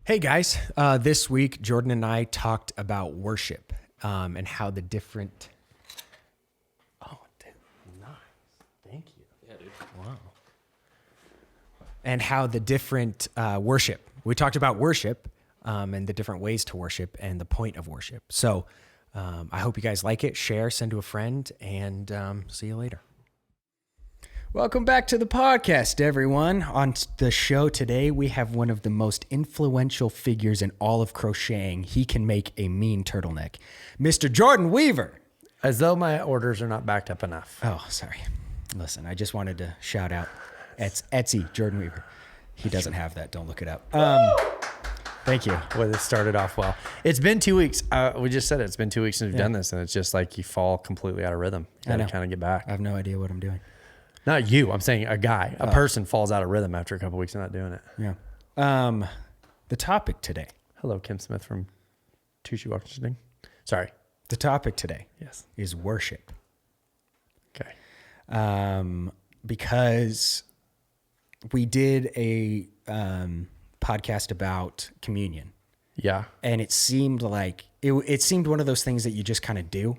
Hey guys, this week Jordan and I talked about worship and how the different. Oh, dude, nice. Thank you. Yeah, dude. Wow. And how the different worship. We talked about worship and the different ways to worship and the point of worship. So I hope you guys like it. Share, send to a friend, and see you later. Welcome back to the podcast, everyone. On the show today, we have one of the most influential figures in all of crocheting. He can make a mean turtleneck. Mr. Jordan Weaver. As though my orders are not backed up enough. Oh, sorry. Listen, I just wanted to shout out Etsy, Jordan Weaver. He doesn't have that. Don't look it up. Thank you. Well, it started off well. It's been 2 weeks. We just said it. It's been 2 weeks since we've done this, and it's just like you fall completely out of rhythm. You gotta kind of get back. I have no idea what I'm doing. Not you. I'm saying a guy. A person falls out of rhythm after a couple weeks of not doing it. Yeah. The topic today. Hello, Kim Smith from Two Shoe Washington. Sorry. The topic today Yes. is worship. Okay. Because we did a podcast about communion, Yeah. and it seemed like it seemed one of those things that you just kind of do.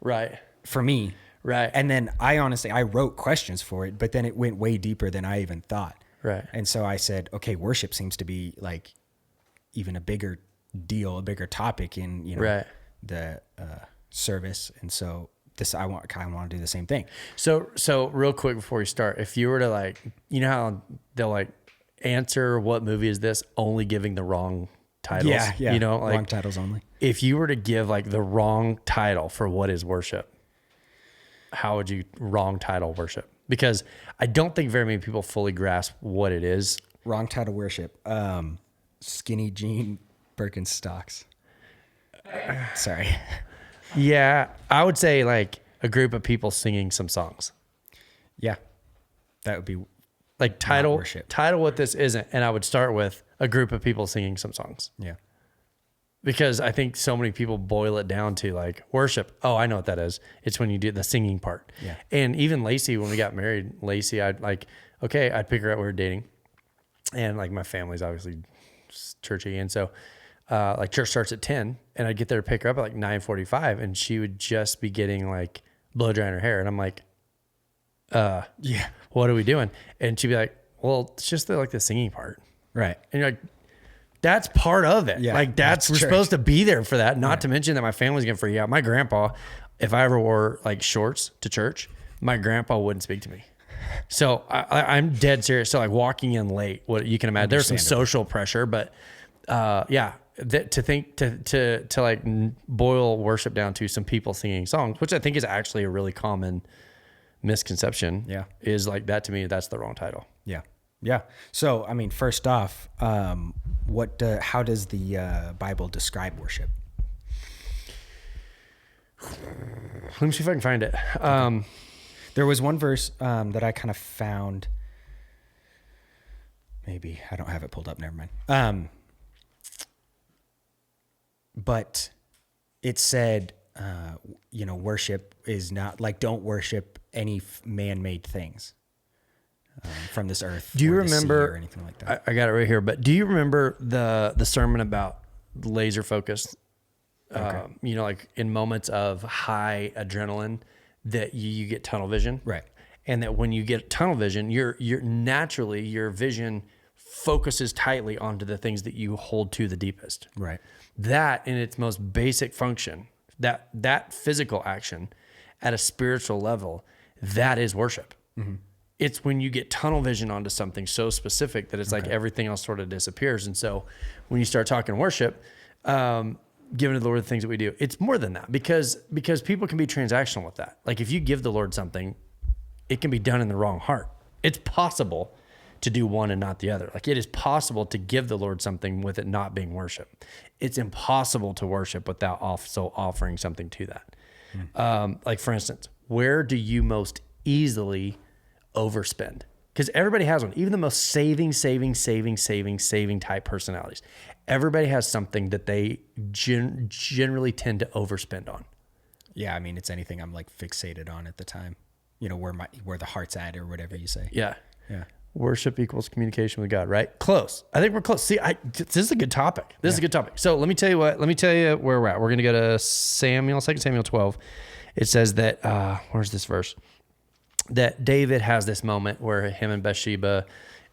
Right. For me. Right. And then I wrote questions for it, but then it went way deeper than I even thought. Right. And so I said, okay, worship seems to be like even a bigger deal, a bigger topic in, the service. And so I kind of want to do the same thing. So real quick before we start, if you were to how they'll answer what movie is this, only giving the wrong titles. Yeah. Wrong titles only. If you were to give the wrong title for what is worship, how would you wrong title worship? Because I don't think very many people fully grasp what it is. Wrong title worship. Skinny jean Birkenstocks. Sorry. Yeah. I would say a group of people singing some songs. Yeah. That would be title worship. Title what this isn't. And I would start with a group of people singing some songs. Yeah. Because I think so many people boil it down to worship. Oh, I know what that is. It's when you do the singing part. Yeah. And even Lacey, when we got married, I'd pick her up, we were dating. And my family's obviously churchy. And so church starts at 10 and I'd get there to pick her up at 9:45 and she would just be getting blow drying her hair. And I'm like, yeah, what are we doing? And she'd be like, well, it's just the singing part. Right. And you're like, that's part of it. Yeah, we're supposed to be there for that. Not to mention that my family's going to freak out. My grandpa, if I ever wore shorts to church, my grandpa wouldn't speak to me. So I'm dead serious. So walking in late, what you can imagine, there's some social pressure, but to boil worship down to some people singing songs, which I think is actually a really common misconception. Yeah. Is that to me, that's the wrong title. Yeah. Yeah. So, first off, how does the Bible describe worship? Let me see if I can find it. There was one verse that I kind of found. Maybe I don't have it pulled up. Never mind. But it said, worship is not don't worship any man-made things. From this earth. Do you remember or anything like that? I got it right here, but do you remember the sermon about laser focus? Okay. In moments of high adrenaline that you get tunnel vision. Right. And that when you get tunnel vision, you're naturally your vision focuses tightly onto the things that you hold to the deepest. Right. That in its most basic function, that physical action at a spiritual level, that is worship. Mm-hmm. It's when you get tunnel vision onto something so specific that it's everything else sort of disappears. And so when you start talking worship, giving to the Lord the things that we do, it's more than that because people can be transactional with that. If you give the Lord something, it can be done in the wrong heart. It's possible to do one and not the other. It is possible to give the Lord something with it not being worship. It's impossible to worship without also offering something to that. For instance, where do you most easily overspend? Because everybody has one. Even the most saving type personalities. Everybody has something that they generally tend to overspend on. Yeah, it's anything I'm fixated on at the time. Where the heart's at or whatever you say. Yeah. Yeah. Worship equals communication with God, right? Close. I think we're close. See, this is a good topic. This is a good topic. So let me tell you where we're at. We're going to go to 2 Samuel 12. It says that, where's this verse? That David has this moment where him and Bathsheba,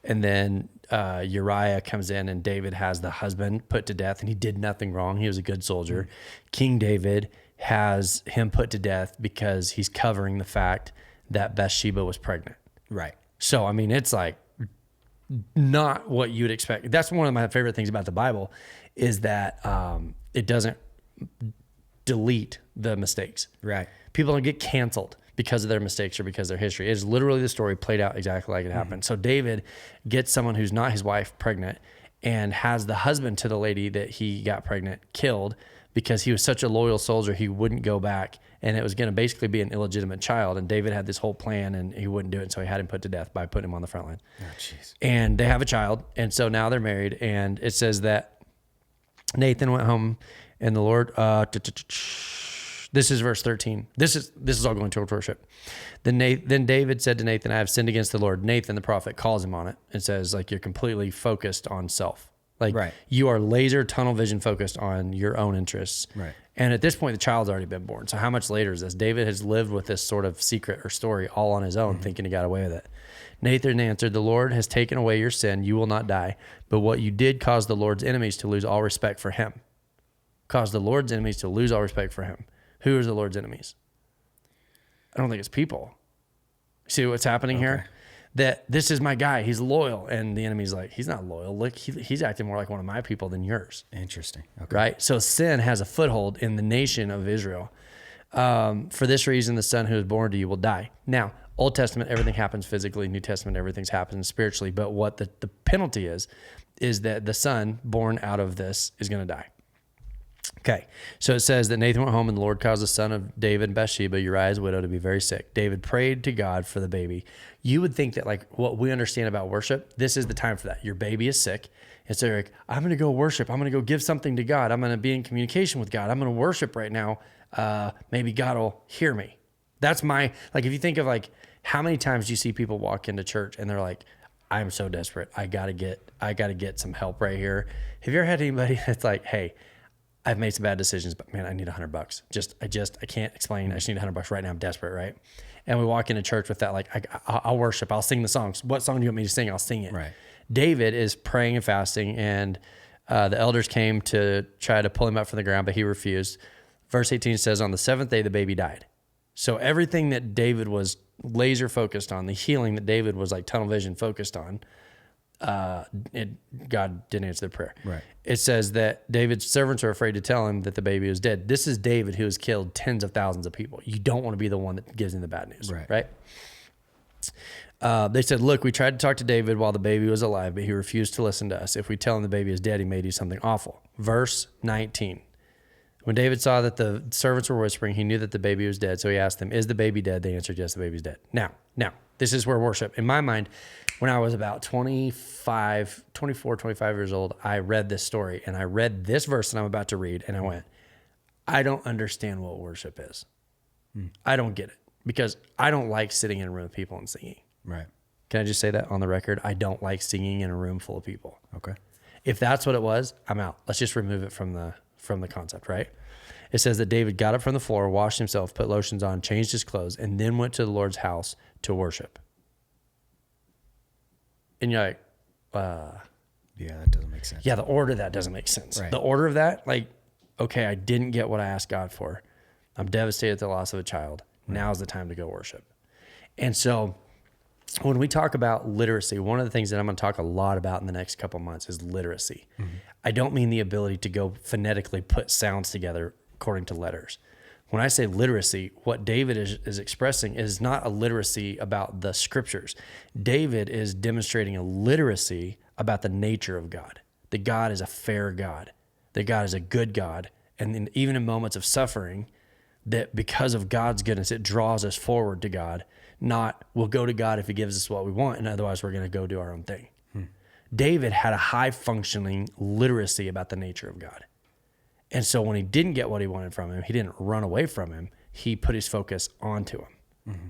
and then Uriah comes in, and David has the husband put to death, and he did nothing wrong. He was a good soldier. King David has him put to death because he's covering the fact that Bathsheba was pregnant. Right. So, I mean, it's like not what you'd expect. That's one of my favorite things about the Bible is that it doesn't delete the mistakes. Right. People don't get canceled because of their mistakes or because of their history. It is literally the story played out exactly like it happened. So David gets someone who's not his wife pregnant and has the husband to the lady that he got pregnant killed because he was such a loyal soldier, he wouldn't go back, and it was going to basically be an illegitimate child. And David had this whole plan, and he wouldn't do it, so he had him put to death by putting him on the front line. Oh, jeez. And they have a child, and so now they're married. And it says that Nathan went home, and the Lord. This is verse 13. This is all going toward worship. Then David said to Nathan, "I have sinned against the Lord." Nathan, the prophet, calls him on it and says, like, you're completely focused on self. Like, you are laser tunnel vision focused on your own interests. Right. And at this point, the child's already been born. So how much later is this? David has lived with this sort of secret or story all on his own, thinking he got away with it. Nathan answered, "The Lord has taken away your sin. You will not die. But what you did caused the Lord's enemies to lose all respect for him." Caused the Lord's enemies to lose all respect for him. Who is the Lord's enemies? I don't think it's people. See what's happening here? That this is my guy. He's loyal. And the enemy's like, he's not loyal. Look, he's acting more like one of my people than yours. Interesting. Okay. Right? So sin has a foothold in the nation of Israel. For this reason, the son who is born to you will die. Now, Old Testament, everything happens physically. New Testament, everything's happening spiritually. But what the penalty is that the son born out of this is going to die. Okay, so it says that Nathan went home and the Lord caused the son of David and Bathsheba, Uriah's widow, to be very sick. David prayed to God for the baby. You would think that, like, what we understand about worship, this is the time for that. Your baby is sick. And so you're like, I'm going to go worship. I'm going to go give something to God. I'm going to be in communication with God. I'm going to worship right now. Maybe God will hear me. That's my, like, if you think of, like, how many times do you see people walk into church and they're like, I'm so desperate. I got to get some help right here. Have you ever had anybody that's like, hey, I've made some bad decisions, but man, I need $100. I can't explain. I just need $100 right now. I'm desperate, right? And we walk into church with that, like, I'll worship. I'll sing the songs. What song do you want me to sing? I'll sing it. Right. David is praying and fasting, and the elders came to try to pull him up from the ground, but he refused. Verse 18 says, on the seventh day, the baby died. So everything that David was laser focused on, the healing that David was like tunnel vision focused on, God didn't answer the prayer. Right. It says that David's servants are afraid to tell him that the baby was dead. This is David who has killed tens of thousands of people. You don't want to be the one that gives him the bad news, right? They said, look, we tried to talk to David while the baby was alive, but he refused to listen to us. If we tell him the baby is dead, he may do something awful. Verse 19. When David saw that the servants were whispering, he knew that the baby was dead. So he asked them, is the baby dead? They answered, yes, the baby's dead. Now, this is where worship, in my mind, when I was about 24, 25 years old, I read this story and I read this verse that I'm about to read. And I went, I don't understand what worship is. I don't get it because I don't like sitting in a room with people and singing. Right. Can I just say that on the record? I don't like singing in a room full of people. Okay. If that's what it was, I'm out. Let's just remove it from the concept, right? It says that David got up from the floor, washed himself, put lotions on, changed his clothes, and then went to the Lord's house to worship. And you're like, yeah, that doesn't make sense. Yeah, the order of that doesn't make sense. Right. The order of that, like, okay, I didn't get what I asked God for. I'm devastated at the loss of a child. Right. Now's the time to go worship. And so when we talk about literacy, one of the things that I'm going to talk a lot about in the next couple months is literacy. Mm-hmm. I don't mean the ability to go phonetically put sounds together according to letters. When I say literacy, what David is expressing is not a literacy about the scriptures. David is demonstrating a literacy about the nature of God, that God is a fair God, that God is a good God. And then even in moments of suffering, that because of God's goodness, it draws us forward to God, not we'll go to God if he gives us what we want, and otherwise we're going to go do our own thing. David had a high functioning literacy about the nature of God. And so when he didn't get what he wanted from him, he didn't run away from him. He put his focus onto him. Mm-hmm.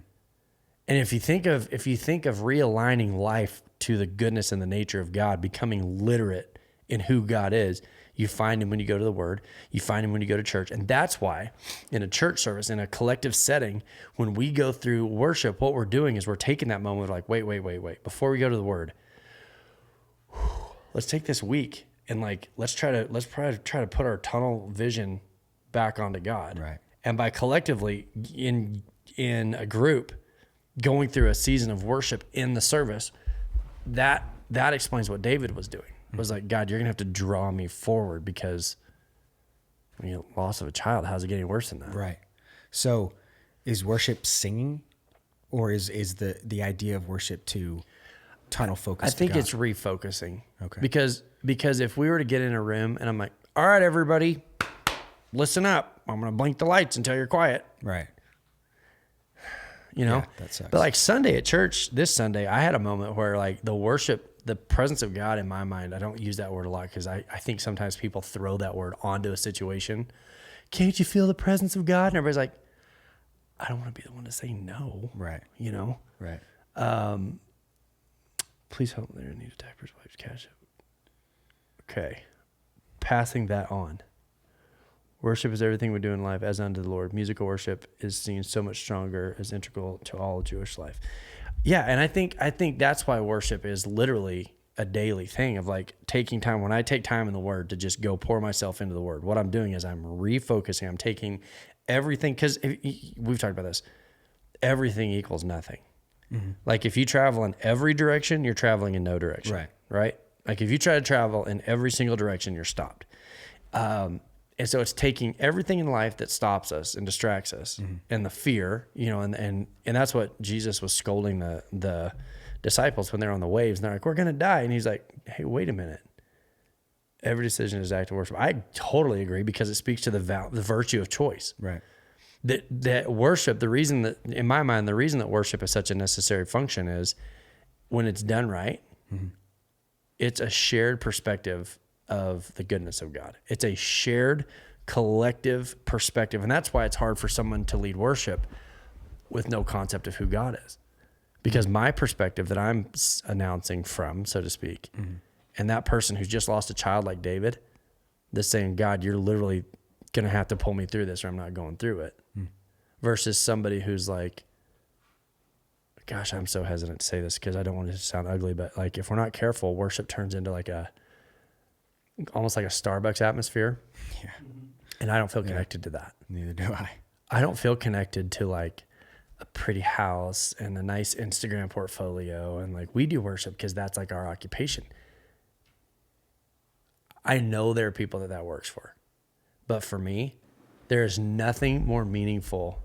And if you think of realigning life to the goodness and the nature of God, becoming literate in who God is, you find him when you go to the Word. You find him when you go to church. And that's why in a church service, in a collective setting, when we go through worship, what we're doing is we're taking that moment like, wait. Before we go to the Word, let's take this week and like, let's try to put our tunnel vision back onto God. Right. And by collectively in a group going through a season of worship in the service, that explains what David was doing. It was like, God, you're going to have to draw me forward because loss of a child, how's it getting worse than that? Right. So is worship singing, or is the idea of worship to tunnel focus? I think it's refocusing. Okay. Because if we were to get in a room and I'm like, all right, everybody, listen up. I'm going to blink the lights until you're quiet. Right. Yeah, that sucks. But like Sunday at church, this Sunday, I had a moment where like the worship, the presence of God in my mind, I don't use that word a lot because I think sometimes people throw that word onto a situation. Can't you feel the presence of God? And everybody's like, I don't want to be the one to say no. Right. Right. Please help me there. I need a diapers, wipes, cash. Okay. Passing that on. Worship is everything we do in life as unto the Lord. Musical worship is seen so much stronger as integral to all of Jewish life. Yeah, and I think that's why worship is literally a daily thing of like taking time. When I take time in the Word to just go pour myself into the Word, what I'm doing is I'm refocusing. I'm taking everything, because we've talked about this. Everything equals nothing. Mm-hmm. Like if you travel in every direction, you're traveling in no direction. Right? Like if you try to travel in every single direction, you're stopped. And so it's taking everything in life that stops us and distracts us, mm-hmm. and the fear, and that's what Jesus was scolding the disciples when they're on the waves and they're like, we're going to die. And he's like, hey, wait a minute. Every decision is act of worship. I totally agree, because it speaks to the virtue of choice. Right. That worship, the reason that, in my mind, the reason that worship is such a necessary function is when it's done right, mm-hmm. it's a shared perspective of the goodness of God. It's a shared collective perspective. And that's why it's hard for someone to lead worship with no concept of who God is. Because my perspective that I'm announcing from, so to speak, mm-hmm. and that person who's just lost a child like David, that's saying, God, you're literally going to have to pull me through this or I'm not going through it. Versus somebody who's like, gosh, I'm so hesitant to say this because I don't want it to sound ugly, but like if we're not careful, worship turns into like almost like a Starbucks atmosphere. Yeah. And I don't feel connected to that. Neither do I. I don't feel connected to like a pretty house and a nice Instagram portfolio. And like we do worship because that's like our occupation. I know there are people that works for. But for me, there is nothing more meaningful.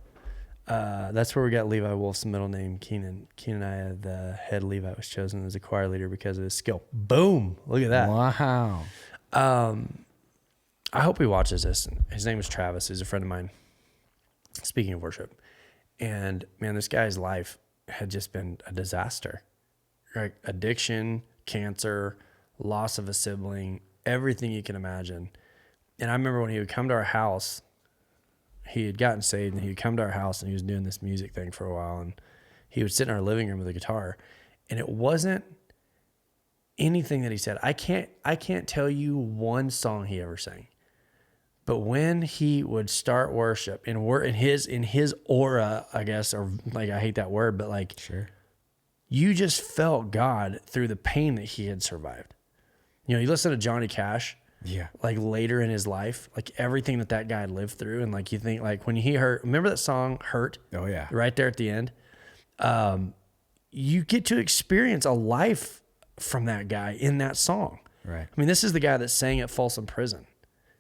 That's where we got Levi Wolf's middle name, Keenan. Keenan, the head Levi, was chosen as a choir leader because of his skill. Boom. Look at that. Wow. I hope he watches this. His name is Travis. He's a friend of mine. Speaking of worship. And man, this guy's life had just been a disaster. Like addiction, cancer, loss of a sibling, everything you can imagine. And I remember when he would come to our house, he had gotten saved and he would come to our house and he was doing this music thing for a while. And he would sit in our living room with a guitar. And it wasn't anything that he said. I can't tell you one song he ever sang. But when he would start worship in his aura, I guess, or like, I hate that word, but like, sure, you just felt God through the pain that he had survived. You listen to Johnny Cash, like later in his life, like everything that guy lived through. And like, you think like when he remember that song Hurt? Oh yeah. Right there at the end. You get to experience a life from that guy in that song. Right. I mean, this is the guy that sang at Folsom Prison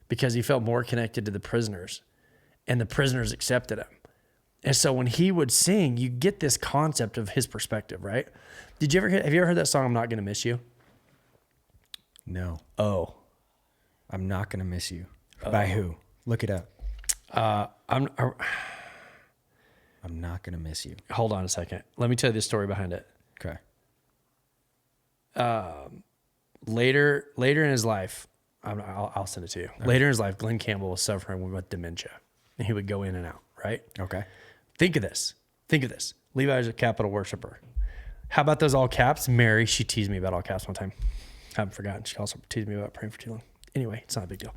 because he felt more connected to the prisoners and the prisoners accepted him. And so when he would sing, you get this concept of his perspective, right? Have you ever heard that song, I'm Not Gonna Miss You? No. Oh. I'm Not Gonna Miss You. By who? Look it up. I'm Not Gonna Miss You. Hold on a second. Let me tell you the story behind it. Okay. Later in his life, I'll send it to you. Okay. Later in his life, Glenn Campbell was suffering with dementia, and he would go in and out, right? Okay. Think of this. Levi is a capital worshiper. How about those all caps? Mary, she teased me about all caps one time. I haven't forgotten. She also teased me about praying for too long. Anyway, it's not a big deal.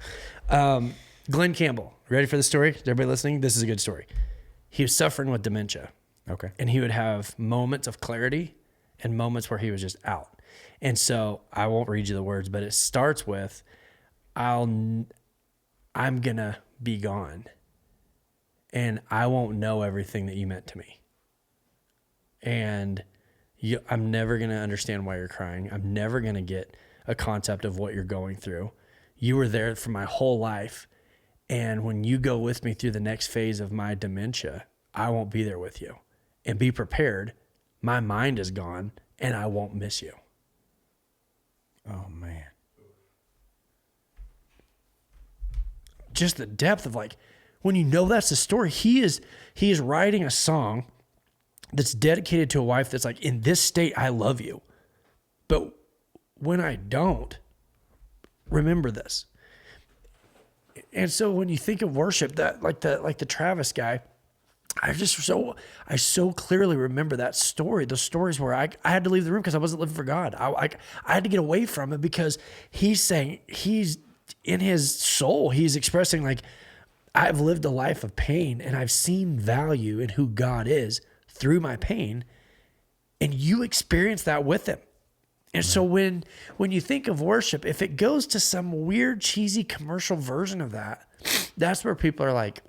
Glenn Campbell, ready for the story? Is everybody listening? This is a good story. He was suffering with dementia. Okay. And he would have moments of clarity and moments where he was just out. And so I won't read you the words, but it starts with, I'm going to be gone and I won't know everything that you meant to me. And I'm never going to understand why you're crying. I'm never going to get a concept of what you're going through. You were there for my whole life. And when you go with me through the next phase of my dementia, I won't be there with you. And be prepared. My mind is gone and I won't miss you. Oh, man. Just the depth of like, when you know that's the story, he is writing a song that's dedicated to a wife that's like, in this state, I love you. But when I don't, remember this. And so when you think of worship, that like the Travis guy, I so clearly remember that story, those stories where I had to leave the room because I wasn't living for God. I had to get away from it because he's saying, he's in his soul, he's expressing like, I've lived a life of pain and I've seen value in who God is through my pain. And you experience that with him. And so when you think of worship, if it goes to some weird, cheesy commercial version of that, that's where people are like,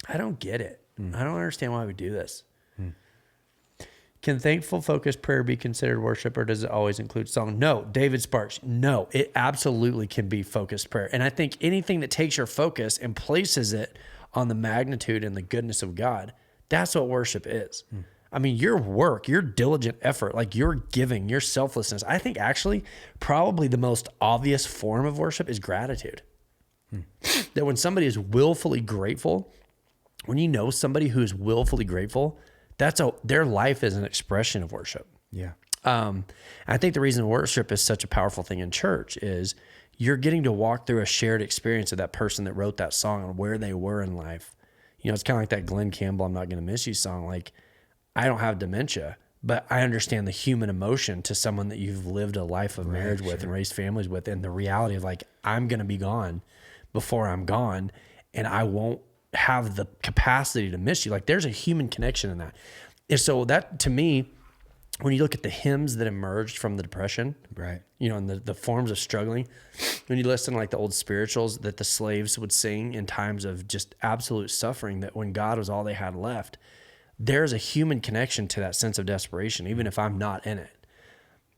I don't get it. I don't understand why we do this. Can thankful, focused prayer be considered worship, or does it always include song? No. David Sparks, no. It absolutely can be focused prayer. And I think anything that takes your focus and places it on the magnitude and the goodness of God, that's what worship is. I mean, your work, your diligent effort, like your giving, your selflessness, I think actually probably the most obvious form of worship is gratitude. That when somebody is willfully grateful, when you know somebody who is willfully grateful, their life is an expression of worship. Yeah. I think the reason worship is such a powerful thing in church is you're getting to walk through a shared experience of that person that wrote that song and where they were in life. You know, it's kind of like that Glenn Campbell, I'm Not Gonna Miss You song. Like, I don't have dementia, but I understand the human emotion to someone that you've lived a life of marriage with and raised families with, and the reality of like, I'm going to be gone before I'm gone, and I won't have the capacity to miss you. Like, there's a human connection in that. And so that, to me, when you look at the hymns that emerged from the Depression, Right. you know, and the forms of struggling, when you listen to like the old spirituals that the slaves would sing in times of just absolute suffering, that when God was all they had left, there's a human connection to that sense of desperation, even if I'm not in it.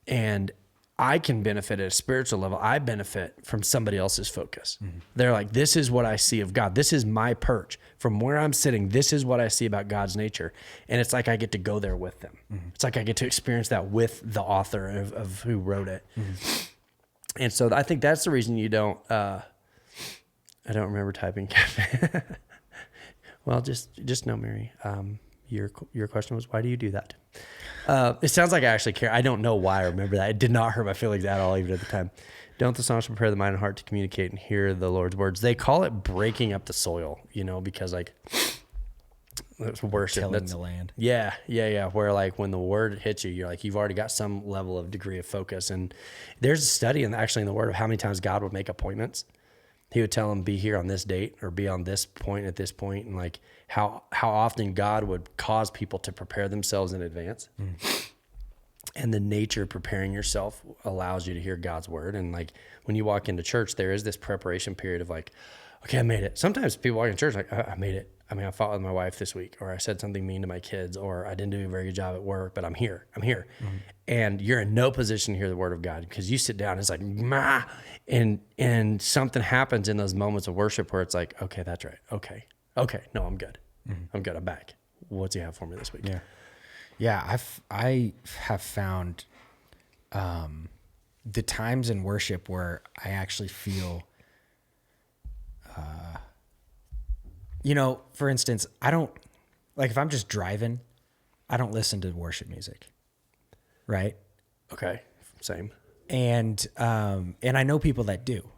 And I can benefit at a spiritual level. I benefit from somebody else's focus. They're like, this is what I see of God. This is my perch. From where I'm sitting, this is what I see about God's nature. And it's like I get to go there with them. It's like I get to experience that with the author of who wrote it. And so I think that's the reason you don't, I don't remember typing. Well, just know, Mary, your question was, why do you do that? It sounds like I actually care. I don't know why I remember that. It did not hurt my feelings at all, even at the time. Don't the songs prepare the mind and heart to communicate and hear the Lord's words? They call it breaking up the soil, you know, because like it's worship. Tilling the land. Yeah. Where like when the word hits you, you're like, you've already got some level of degree of focus. And there's a study actually in the word of how many times God would make appointments. He would tell them, be here on this date or be on this point at this point. And like how often God would cause people to prepare themselves in advance. And the nature of preparing yourself allows you to hear God's word. And like when you walk into church, there is this preparation period of like, okay, I made it. Sometimes people walk in church like, I made it. I mean, I fought with my wife this week, or I said something mean to my kids, or I didn't do a very good job at work, but I'm here. And you're in no position to hear the word of God because you sit down and it's like, ma, and something happens in those moments of worship where it's like, okay, that's right. Okay. No, I'm good. I'm good. I'm back. What's he have for me this week? Yeah. I have found, the times in worship where I actually feel, you know, for instance, I don't like if I'm just driving, I don't listen to worship music. Right. Okay. Same. And I know people that do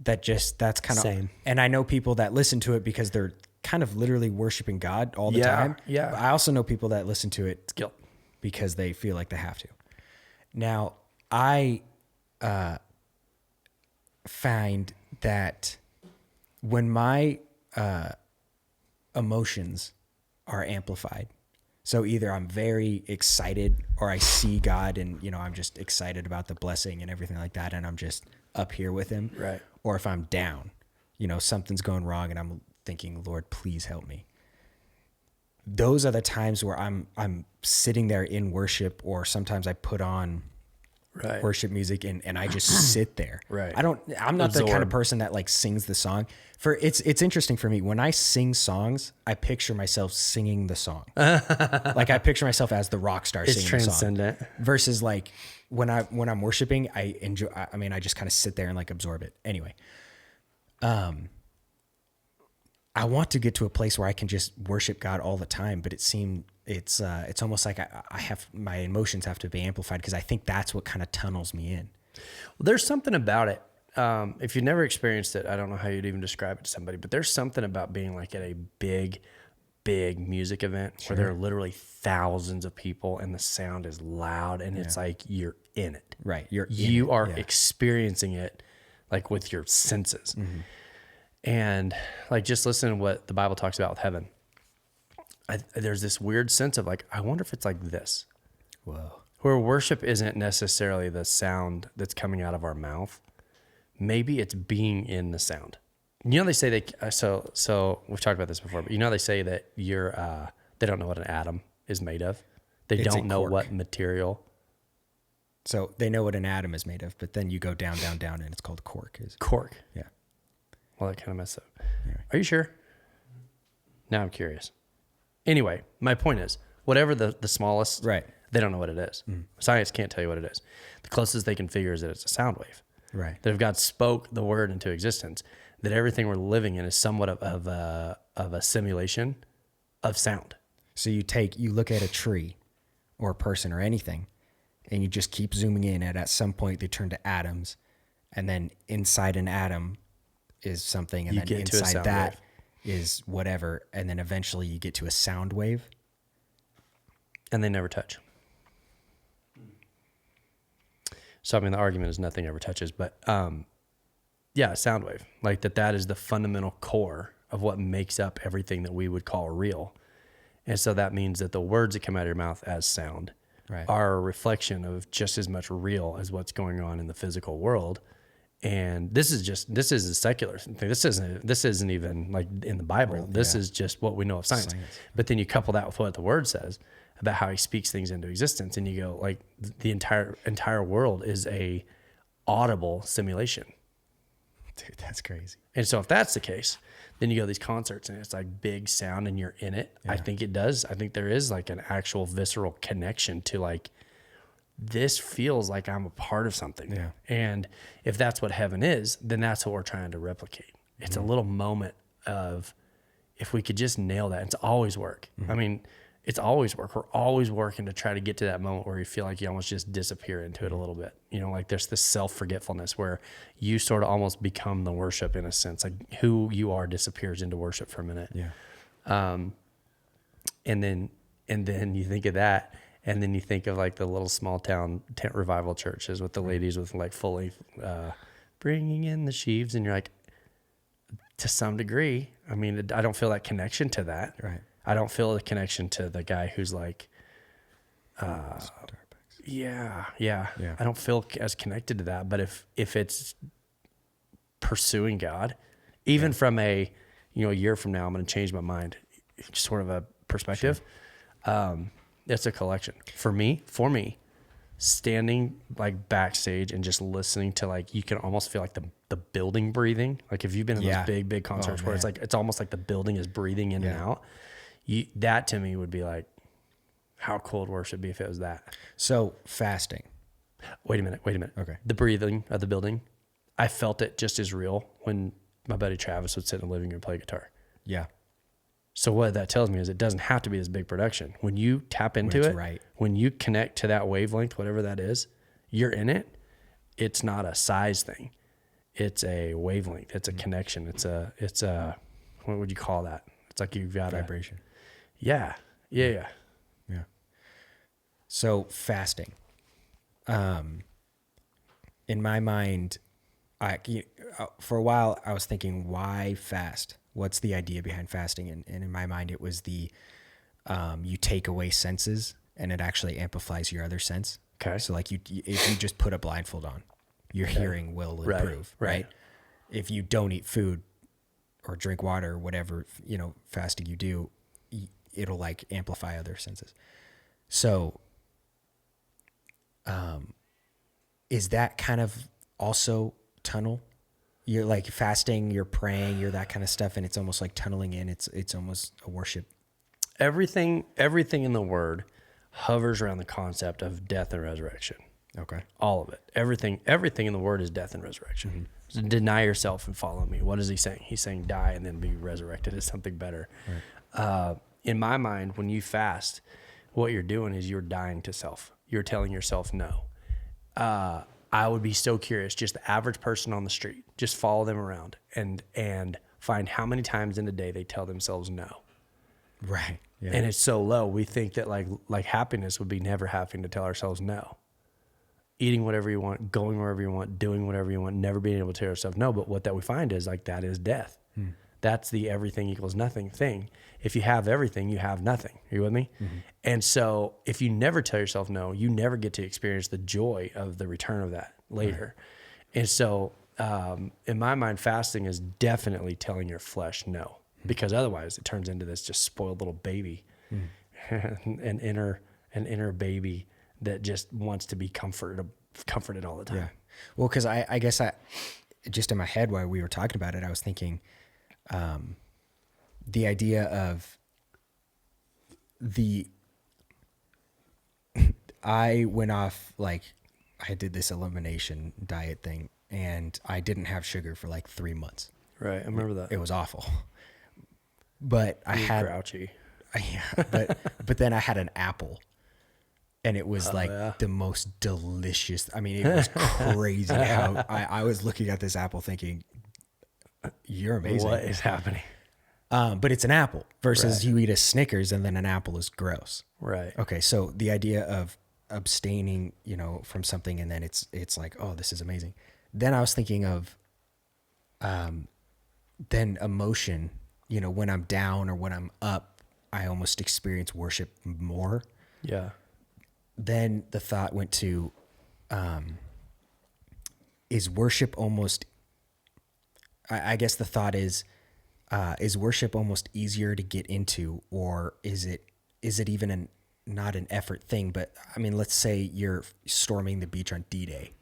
that's kind of same. And I know people that listen to it because they're kind of literally worshiping God all the time. Yeah. But I also know people that listen to it Guilt. because they feel like they have to. Now, I find that when my emotions are amplified, so either I'm very excited or I see God and, I'm just excited about the blessing and everything like that, and I'm just up here with him. Right. Or if I'm down, something's going wrong and I'm thinking, Lord, please help me. Those are the times where I'm sitting there in worship, or sometimes I put on worship music and I just sit there. Right. I'm not the kind of person that like sings the song. It's interesting for me. When I sing songs, I picture myself singing the song. Like I picture myself as the rock star singing the song. It's transcendent. Versus like when I'm worshiping, I enjoy, I just kind of sit there and like absorb it. Anyway. I want to get to a place where I can just worship God all the time, but it's almost like I have, my emotions have to be amplified, because I think that's what kind of tunnels me in. Well, there's something about it. If you've never experienced it, I don't know how you'd even describe it to somebody, but there's something about being like at a big music event where there are literally thousands of people and the sound is loud and it's like you're in it. Right. You are experiencing it like with your senses. Mm-hmm. And like, just listen to what the Bible talks about with heaven. There's this weird sense of like, I wonder if it's like this. Whoa. Where worship isn't necessarily the sound that's coming out of our mouth. Maybe it's being in the sound. They say so we've talked about this before, but they say that they don't know what an atom is made of. They don't know what material. So they know what an atom is made of, but then you go down, and it's called cork. Cork. Yeah. Well, that kind of messed up. Yeah. Are you sure? Now I'm curious. Anyway, my point is, whatever the smallest, right? They don't know what it is. Mm. Science can't tell you what it is. The closest they can figure is that it's a sound wave. Right. That if God spoke the word into existence, that everything we're living in is somewhat of a simulation of sound. So you look at a tree or a person or anything, and you just keep zooming in, and at some point they turn to atoms, and then inside an atom is something, and then inside that is whatever, and then eventually you get to a sound wave. And they never touch. So, the argument is nothing ever touches, but a sound wave. Like that is the fundamental core of what makes up everything that we would call real. And so that means that the words that come out of your mouth as sound are a reflection of just as much real as what's going on in the physical world. And this is a secular thing. This isn't even like in the Bible. This is just what we know of science. But then you couple that with what the word says about how he speaks things into existence, and you go like the entire world is a audible simulation. Dude, that's crazy. And so if that's the case, then you go to these concerts and it's like big sound and you're in it. Yeah. I think it does. I think there is like an actual visceral connection to like, this feels like I'm a part of something. Yeah. And if that's what heaven is, then that's what we're trying to replicate. It's a little moment of, if we could just nail that, it's always work. Mm-hmm. It's always work. We're always working to try to get to that moment where you feel like you almost just disappear into it a little bit. Like there's this self-forgetfulness where you sort of almost become the worship in a sense, like who you are disappears into worship for a minute. Yeah. And then you think of that, and then you think of like the little small town tent revival churches with the ladies with like fully bringing in the sheaves, and you're like, to some degree, I don't feel that connection to that. Right. I don't feel the connection to the guy who's like, yeah. I don't feel as connected to that. But if it's pursuing God, even from a year from now, I'm going to change my mind, sort of a perspective. Sure. It's a collection for me, standing like backstage and just listening to like, you can almost feel like the building breathing. Like if you've been in those big concerts where it's almost like the building is breathing in and out. That to me would be like, how cool would worship be if it was that? So fasting. Wait a minute. Okay. The breathing of the building, I felt it just as real when my buddy Travis would sit in the living room and play guitar. Yeah. So what that tells me is it doesn't have to be this big production. When you tap into it, when you connect to that wavelength, whatever that is, you're in it. It's not a size thing. It's a wavelength. It's a connection. It's a, what would you call that? It's like you've got vibration. Yeah. So fasting, in my mind, for a while I was thinking, why fast? What's the idea behind fasting? And in my mind, it was you take away senses and it actually amplifies your other sense. Okay. So like if you just put a blindfold on, your hearing will improve, right? If you don't eat food or drink water, whatever, fasting you do, it'll like amplify other senses. So, is that kind of also tunnel? You're like fasting, you're praying, you're that kind of stuff, and it's almost like tunneling in. It's almost a worship. Everything in the word hovers around the concept of death and resurrection. Okay. All of it. Everything in the word is death and resurrection. Mm-hmm. So deny yourself and follow me. What is he saying? He's saying die and then be resurrected as something better. Right. In my mind, when you fast, what you're doing is you're dying to self. You're telling yourself no. I would be so curious, just the average person on the street, just follow them around and find how many times in a day they tell themselves no. Right. Yeah. And it's so low. We think that like happiness would be never having to tell ourselves no. Eating whatever you want, going wherever you want, doing whatever you want, never being able to tell yourself no. But what that we find is like that is death. That's the everything equals nothing thing. If you have everything, you have nothing. Are you with me? Mm-hmm. And so if you never tell yourself no, you never get to experience the joy of the return of that later. Right. And so in my mind, fasting is definitely telling your flesh no, because otherwise it turns into this just spoiled little baby, an inner baby that just wants to be comforted all the time. Yeah. Well, because I guess just in my head while we were talking about it, I was thinking the idea of I went off, like I did this elimination diet thing and I didn't have sugar for like 3 months. Right. I remember that. It was awful. But I had grouchy. But then I had an apple. And it was the most delicious. I mean, it was crazy how I was looking at this apple thinking, you're amazing. What is happening? But it's an apple versus you eat a Snickers and then an apple is gross. Right. Okay. So the idea of abstaining, from something and then it's like, oh, this is amazing. Then I was thinking of, then emotion, when I'm down or when I'm up, I almost experience worship more. Yeah. Then the thought went to, is worship almost, I guess the thought is worship almost easier to get into, or is it even not an effort thing? But I mean, let's say you're storming the beach on D-Day,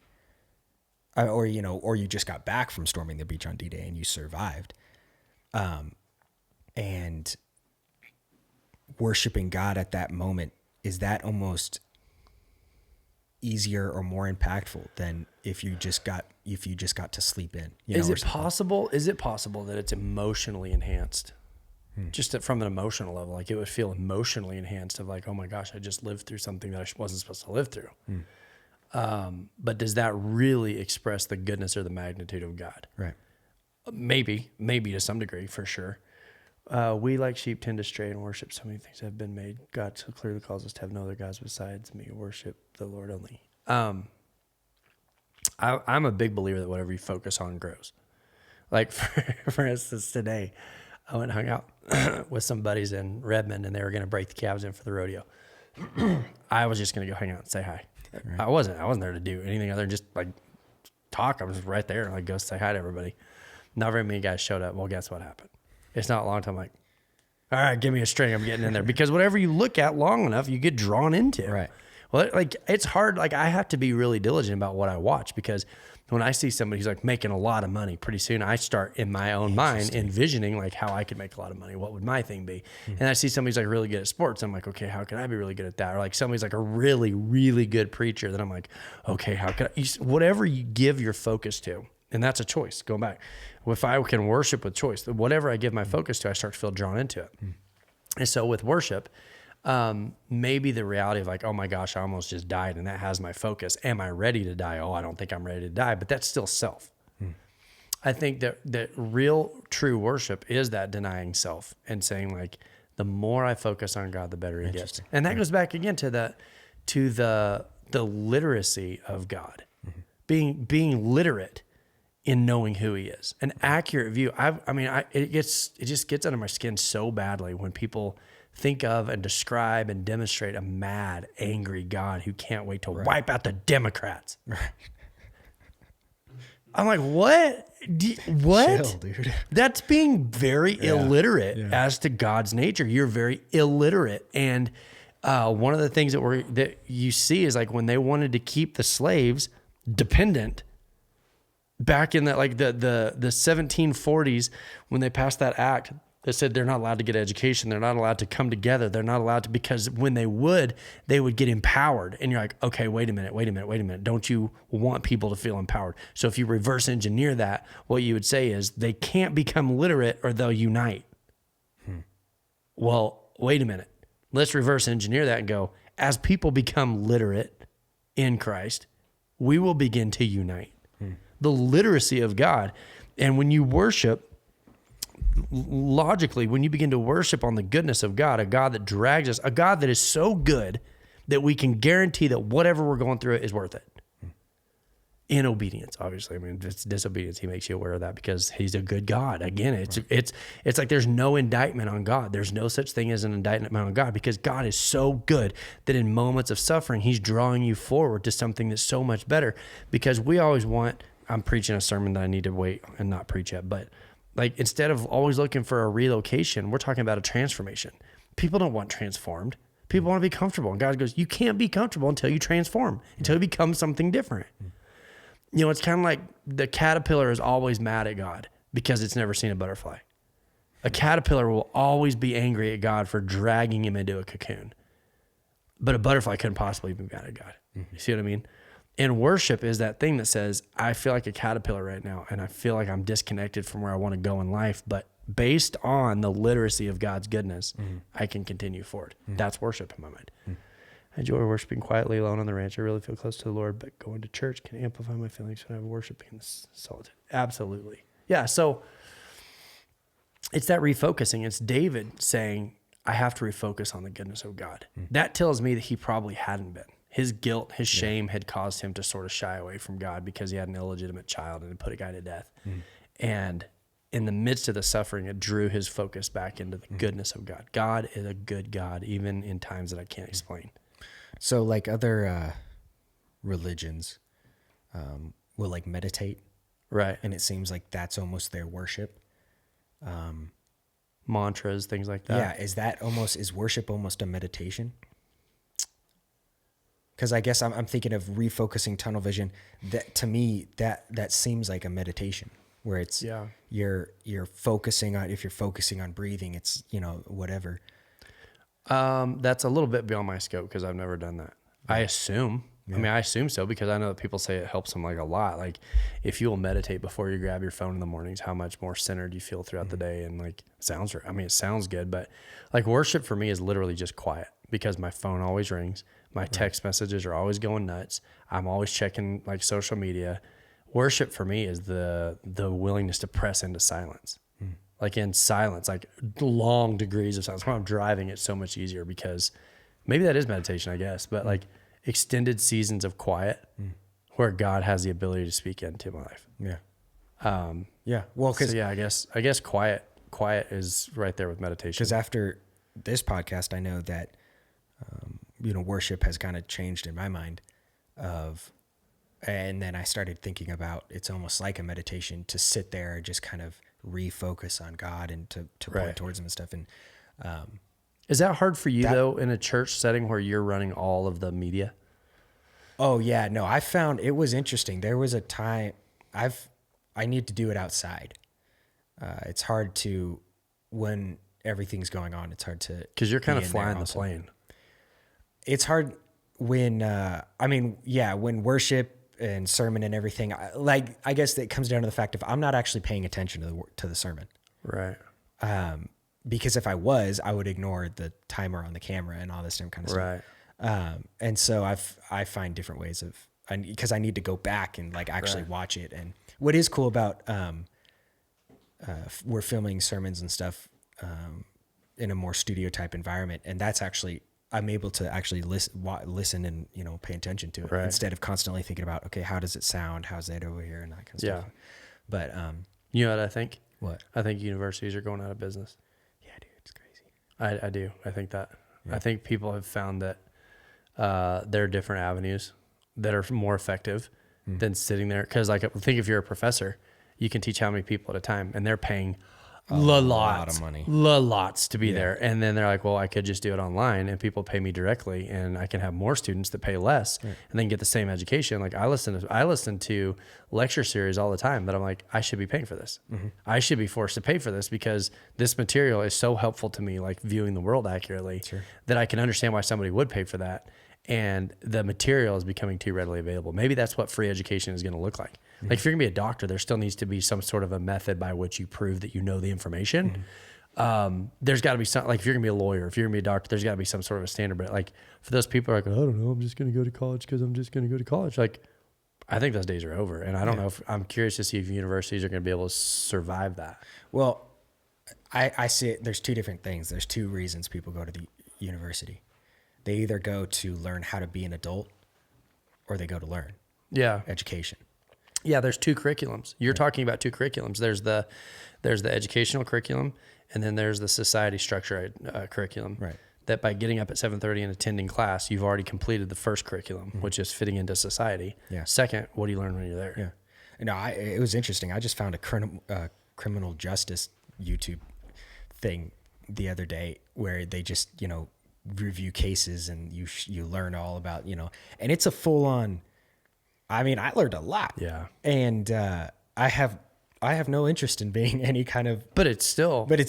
or you just got back from storming the beach on D-Day and you survived, and worshiping God at that moment, is that almost easier or more impactful than if you just got to sleep in? Is it possible that it's emotionally enhanced? Just from an emotional level, like it would feel emotionally enhanced of like, oh my gosh, I just lived through something that I wasn't supposed to live through. But does that really express the goodness or the magnitude of God? Right. Maybe to some degree, for sure. We like sheep tend to stray and worship so many things have been made. God so clearly calls us to have no other gods besides me. Worship the Lord only. I'm a big believer that whatever you focus on grows. Like for instance, today I went and hung out with some buddies in Redmond and they were going to break the calves in for the rodeo. I was just going to go hang out and say hi. Right. I wasn't there to do anything other than just like talk. I was right there and like go say hi to everybody. Not very many guys showed up. Well, guess what happened? It's not a long time. Like, all right, give me a string. I'm getting in there, because whatever you look at long enough, you get drawn into. Right. Well, like it's hard. Like I have to be really diligent about what I watch, because when I see somebody who's like making a lot of money, pretty soon I start in my own mind envisioning like how I could make a lot of money. What would my thing be? And I see somebody's like really good at sports. I'm like, okay, how can I be really good at that? Or like somebody's like a really, really good preacher. Then I'm like, okay, how can I? Whatever you give your focus to, and that's a choice. Going back, if I can worship with choice, whatever I give my focus to, I start to feel drawn into it. And so with worship, maybe the reality of like, oh my gosh, I almost just died, and that has my focus. Am I ready to die? Oh, I don't think I'm ready to die, but that's still self. I think that real true worship is that denying self and saying like, the more I focus on God, the better it gets. And that goes back again to to the literacy of God, being literate in knowing who he is, an accurate view. It just gets under my skin so badly when people think of and describe and demonstrate a mad, angry God who can't wait to wipe out the Democrats. I'm like, what? What? Chill, dude. That's being very illiterate as to God's nature. You're very illiterate. And one of the things that you see is like when they wanted to keep the slaves dependent back in the 1740s, when they passed that act, they said they're not allowed to get education. They're not allowed to come together. They're not allowed to, because when they would get empowered. And you're like, okay, wait a minute. Don't you want people to feel empowered? So if you reverse engineer that, what you would say is they can't become literate or they'll unite. Well, wait a minute. Let's reverse engineer that and go, as people become literate in Christ, we will begin to unite. The literacy of God. And when you worship, logically, when you begin to worship on the goodness of God, a God that drags us, a God that is so good that we can guarantee that whatever we're going through is worth it. In obedience, obviously. I mean, if it's disobedience, he makes you aware of that because he's a good God. Again, it's like there's no indictment on God. There's no such thing as an indictment on God because God is so good that in moments of suffering, he's drawing you forward to something that's so much better. Because we always want, I'm preaching a sermon that I need to wait and not preach yet, but like instead of always looking for a relocation, we're talking about a transformation. People don't want transformed. People want to be comfortable. And God goes, you can't be comfortable until you transform, until you become something different. You know, it's kind of like the caterpillar is always mad at God because it's never seen a butterfly. A caterpillar will always be angry at God for dragging him into a cocoon. But a butterfly couldn't possibly be mad at God. You see what I mean? And worship is that thing that says, I feel like a caterpillar right now, and I feel like I'm disconnected from where I want to go in life. But based on the literacy of God's goodness, I can continue forward. That's worship in my mind. I enjoy worshiping quietly alone on the ranch. I really feel close to the Lord, but going to church can amplify my feelings when I'm worshiping in this solitude. Absolutely. Yeah, so it's that refocusing. It's David saying, I have to refocus on the goodness of God. That tells me that he probably hadn't been. His guilt, his shame had caused him to sort of shy away from God because he had an illegitimate child and had put a guy to death. And in the midst of the suffering, it drew his focus back into the goodness of God. God is a good God, even in times that I can't explain. So like other religions will like meditate. Right. And it seems like that's almost their worship. Mantras, things like that. Yeah. Is worship almost a meditation? Because I guess I'm thinking of refocusing tunnel vision. That to me, that seems like a meditation where it's you're focusing on, if you're focusing on breathing, it's, you know, whatever. That's a little bit beyond my scope because I've never done that. I assume. I mean, I assume so because I know that people say it helps them like a lot. Like if you will meditate before you grab your phone in the mornings, how much more centered you feel throughout the day. And like, it sounds good, but like worship for me is literally just quiet because my phone always rings. My text messages are always going nuts. I'm always checking like social media. Worship for me is the willingness to press into silence. Like in silence, like long degrees of silence. When I'm driving, it's so much easier because maybe that is meditation, I guess, but like extended seasons of quiet where God has the ability to speak into my life. Yeah. Well, because I guess quiet is right there with meditation. Because after this podcast, I know that worship has kind of changed in my mind. And then I started thinking about it's almost like a meditation to sit there and just kind of refocus on God and to point towards him and stuff. And is that hard for you though in a church setting where you're running all of the media? Oh yeah, no, I found it was interesting. There was a time I need to do it outside. It's hard to, when everything's going on, it's hard to, because you're kind of flying the plane. It's hard when, when worship and sermon and everything, I guess it comes down to the fact if I'm not actually paying attention to the sermon. Right. Because if I was, I would ignore the timer on the camera and all this different kind of stuff. Right. And so I find different ways because I need to go back and like actually watch it. And what is cool about, we're filming sermons and stuff, in a more studio type environment. And that's actually I'm able to actually listen and, you know, pay attention to it instead of constantly thinking about, okay, how does it sound? How's that over here? And that kind of stuff. But, you know what I think? What? I think universities are going out of business. Yeah, dude, it's crazy. I do. I think that. Yeah. I think people have found that there are different avenues that are more effective than sitting there. Because, like, think if you're a professor, you can teach how many people at a time, and they're paying lot of money. lots to be there. And then they're like, well, I could just do it online, and people pay me directly, and I can have more students that pay less and then get the same education. Like, I listen to lecture series all the time that I'm like, I should be paying for this. I should be forced to pay for this because this material is so helpful to me, like viewing the world accurately, that I can understand why somebody would pay for that. And the material is becoming too readily available. Maybe that's what free education is going to look like. Like, if you're gonna be a doctor, there still needs to be some sort of a method by which you prove that you know the information. There's got to be some, like, if you're gonna be a lawyer, if you're gonna be a doctor, there's got to be some sort of a standard. But like, for those people who are like, I don't know, I'm just gonna go to college because I'm just gonna go to college. Like, I think those days are over. And I don't know if, I'm curious to see if universities are gonna be able to survive that. Well, I see it. There's two different things. There's two reasons people go to the university. They either go to learn how to be an adult, or they go to learn education. Yeah, there's two curriculums. You're talking about two curriculums. There's the educational curriculum, and then there's the society structure curriculum. Right. That by getting up at 7:30 and attending class, you've already completed the first curriculum, which is fitting into society. Yeah. Second, what do you learn when you're there? Yeah. No, it was interesting. I just found a criminal justice YouTube thing the other day where they just, you know, review cases, and you learn all about, you know, and it's a full on. I mean, I learned a lot. Yeah. And I have no interest in being any kind of. But it's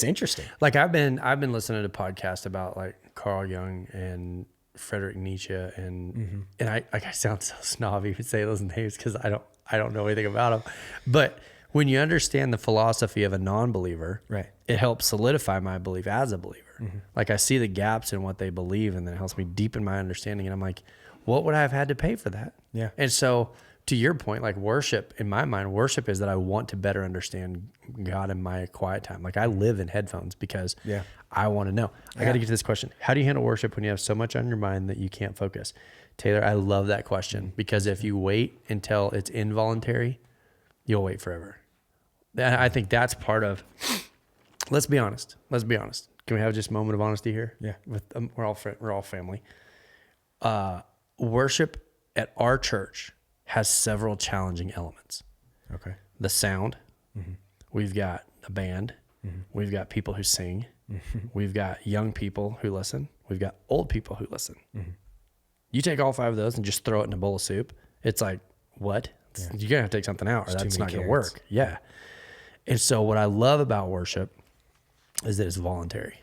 interesting. Like, I've been listening to podcasts about like Carl Jung and Friedrich Nietzsche and I sound so snobby to say those names because I don't know anything about them. But when you understand the philosophy of a non-believer, it helps solidify my belief as a believer. Like, I see the gaps in what they believe, and then it helps me deepen my understanding. And I'm like, what would I have had to pay for that? Yeah. And so, to your point, like, worship, in my mind, worship is that I want to better understand God in my quiet time. Like, I live in headphones because I want to know. I got to get to this question. How do you handle worship when you have so much on your mind that you can't focus? Taylor, I love that question because if you wait until it's involuntary, you'll wait forever. I think that's part of, let's be honest. Can we have just a moment of honesty here? Yeah. We're all family. Worship at our church has several challenging elements. Okay. The sound. We've got a band. We've got people who sing. We've got young people who listen. We've got old people who listen. You take all 5 of those and just throw it in a bowl of soup. It's like, what? You're going to have to take something out or that's not going to work. Yeah. And so what I love about worship is that it's voluntary.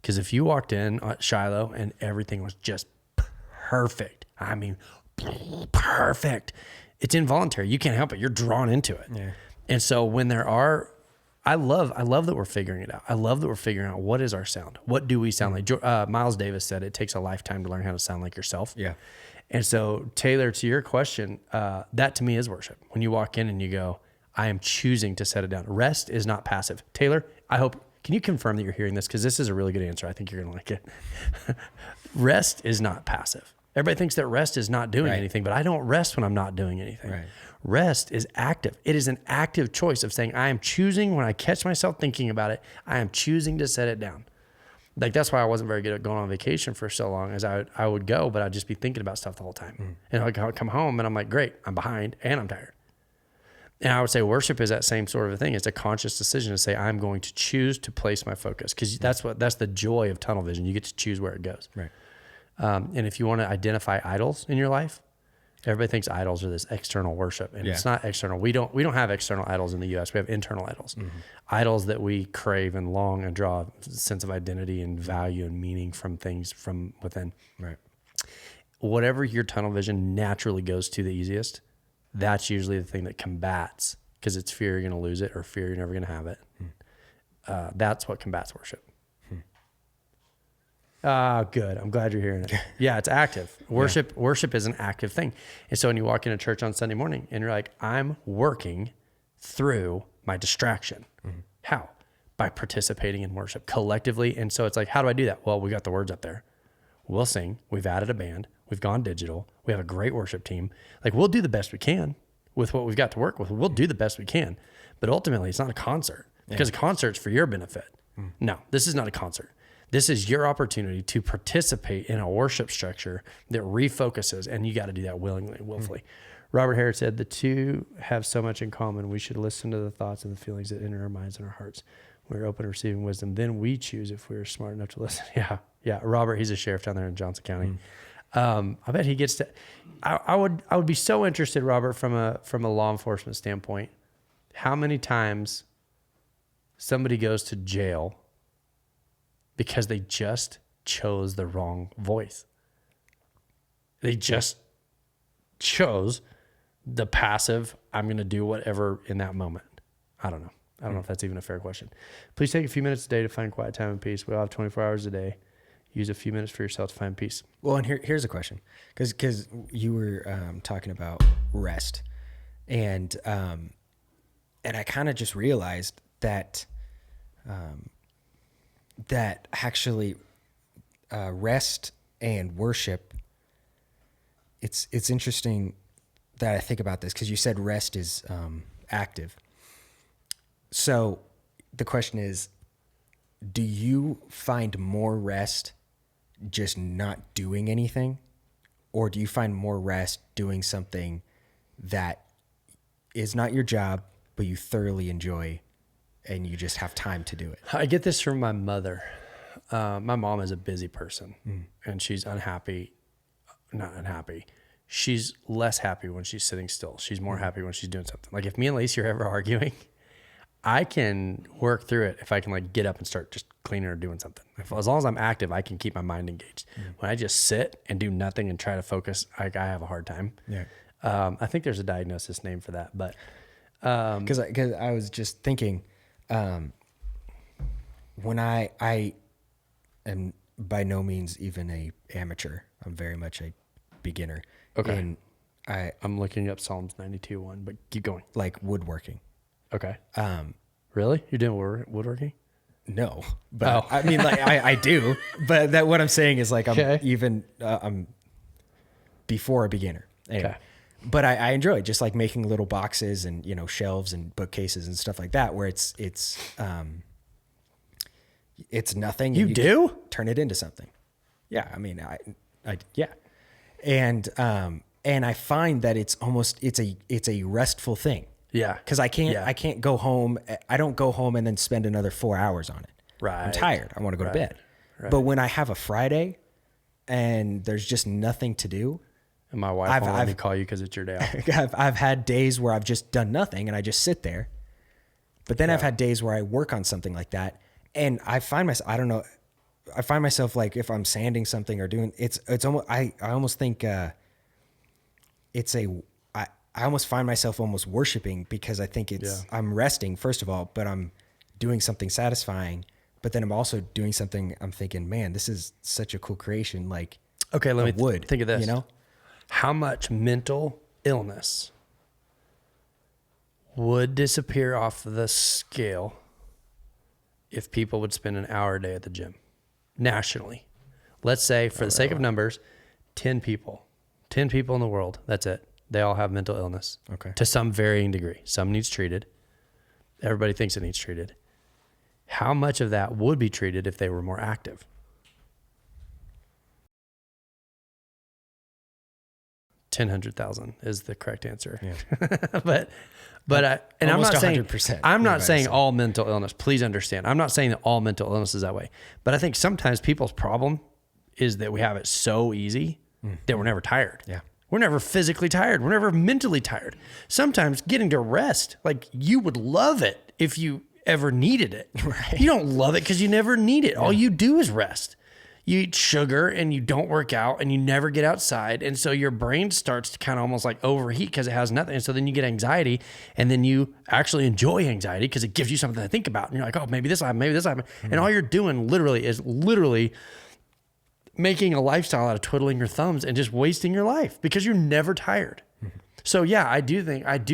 Because if you walked in at Shiloh and everything was just perfect, I mean, perfect, it's involuntary. You can't help it. You're drawn into it. Yeah. And so when there are, I love that we're figuring it out. I love that we're figuring out what is our sound. What do we sound like? Miles Davis said it takes a lifetime to learn how to sound like yourself. Yeah. And so, Taylor, to your question, that to me is worship. When you walk in and you go, I am choosing to set it down. Rest is not passive. Taylor, can you confirm that you're hearing this? Because this is a really good answer. I think you're going to like it. Rest is not passive. Everybody thinks that rest is not doing anything, but I don't rest when I'm not doing anything. Right. Rest is active. It is an active choice of saying, I am choosing when I catch myself thinking about it, I am choosing to set it down. Like, that's why I wasn't very good at going on vacation for so long as I would go, but I'd just be thinking about stuff the whole time. And I'd come home and I'm like, great, I'm behind and I'm tired. And I would say worship is that same sort of a thing. It's a conscious decision to say, I'm going to choose to place my focus. Because that's the joy of tunnel vision. You get to choose where it goes. Right. And if you want to identify idols in your life, everybody thinks idols are this external worship, and it's not external. We don't have external idols in the U.S. We have internal idols, idols that we crave and long and draw a sense of identity and value and meaning from things from within. Right. Whatever your tunnel vision naturally goes to the easiest, that's usually the thing that combats, because it's fear you're going to lose it or fear you're never going to have it. That's what combats worship. Good. I'm glad you're hearing it. Yeah, it's active. Worship is an active thing. And so when you walk into church on Sunday morning and you're like, I'm working through my distraction. How? By participating in worship collectively. And so it's like, how do I do that? Well, we got the words up there. We'll sing. We've added a band. We've gone digital. We have a great worship team. Like, we'll do the best we can with what we've got to work with. We'll do the best we can. But ultimately, it's not a concert, because a concert's for your benefit. No, this is not a concert. This is your opportunity to participate in a worship structure that refocuses, and you got to do that willingly and willfully. Robert Harris said, the two have so much in common. We should listen to the thoughts and the feelings that enter our minds and our hearts. We're open to receiving wisdom. Then we choose if we're smart enough to listen. Yeah. Robert, he's a sheriff down there in Johnson County. I bet he gets to. I would be so interested, Robert, from a law enforcement standpoint, how many times somebody goes to jail because they just chose the wrong voice. They just chose the passive, I'm going to do whatever in that moment. I don't know. I don't know if that's even a fair question. Please take a few minutes a day to find quiet time and peace. We all have 24 hours a day. Use a few minutes for yourself to find peace. Well, and here's a question, because you were talking about rest, and I kind of just realized that that actually rest and worship. It's interesting that I think about this, because you said rest is active. So the question is, do you find more rest just not doing anything, or do you find more rest doing something that is not your job, but you thoroughly enjoy and you just have time to do it? I get this from my mother. My mom is a busy person, and she's not unhappy. She's less happy when she's sitting still. She's more happy when she's doing something. Like, if me and Lacey are ever arguing, I can work through it if I can, like, get up and start just cleaning or doing something. As long as I'm active, I can keep my mind engaged. When I just sit and do nothing and try to focus, I have a hard time. Yeah. I think there's a diagnosis name for that, but because I was just thinking, when I am by no means even a amateur, I'm very much a beginner. Okay. And I'm looking up Psalms 92:1, but keep going. Like woodworking. Okay. Really? You're doing woodworking? No, but I mean, like, I do, but that what I'm saying is, like, I'm before a beginner. Anyway. Okay. But I enjoy just, like, making little boxes and, shelves and bookcases and stuff like that, where it's nothing. You do? Turn it into something. Yeah. I mean, yeah. And I find that it's a restful thing. Yeah. Cause I can't go home. I don't go home and then spend another 4 hours on it. Right. I'm tired. I want to go to bed. Right. But when I have a Friday and there's just nothing to do. And my wife won't let me call you because it's your day off. I've had days where I've just done nothing and I just sit there. But then I've had days where I work on something like that, and I find myself, I find myself, like, if I'm sanding something or doing, it's almost, I almost think I almost find myself almost worshiping, because I think I'm resting, first of all, but I'm doing something satisfying. But then I'm also doing something, I'm thinking, man, this is such a cool creation. Like, okay, let me think of this. How much mental illness would disappear off the scale if people would spend an hour a day at the gym nationally? Let's say, for the sake of numbers, 10 people in the world. That's it. They all have mental illness. Okay. To some varying degree. Some needs treated. Everybody thinks it needs treated. How much of that would be treated if they were more active? 100,000 is the correct answer. Yeah. but I'm not saying 100%. I'm not saying all mental illness. Please understand. I'm not saying that all mental illness is that way. But I think sometimes people's problem is that we have it so easy that we're never tired. Yeah. We're never physically tired. We're never mentally tired. Sometimes getting to rest, like, you would love it if you ever needed it. Right. You don't love it because you never need it. Yeah. All you do is rest. You eat sugar and you don't work out and you never get outside. And so your brain starts to kind of almost like overheat because it has nothing. And so then you get anxiety, and then you actually enjoy anxiety because it gives you something to think about. And you're like, oh, maybe this will happen, maybe this will happen. And all you're doing is making a lifestyle out of twiddling your thumbs and just wasting your life because you're never tired. So yeah, I do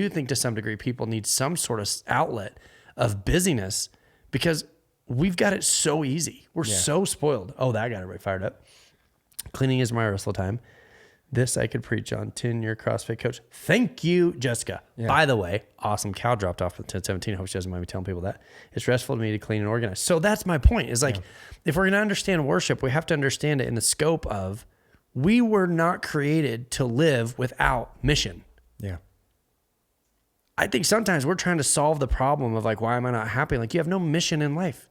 think to some degree people need some sort of outlet of busyness, because we've got it so easy. We're so spoiled. Oh, that got everybody fired up. Cleaning is my wrestle time. This I could preach on. 10-year CrossFit coach. Thank you, Jessica. Yeah. By the way, awesome cow dropped off with 1017. I hope she doesn't mind me telling people that. It's restful to me to clean and organize. So that's my point. Is like, if we're going to understand worship, we have to understand it in the scope of we were not created to live without mission. Yeah. I think sometimes we're trying to solve the problem of like, why am I not happy? Like, you have no mission in life.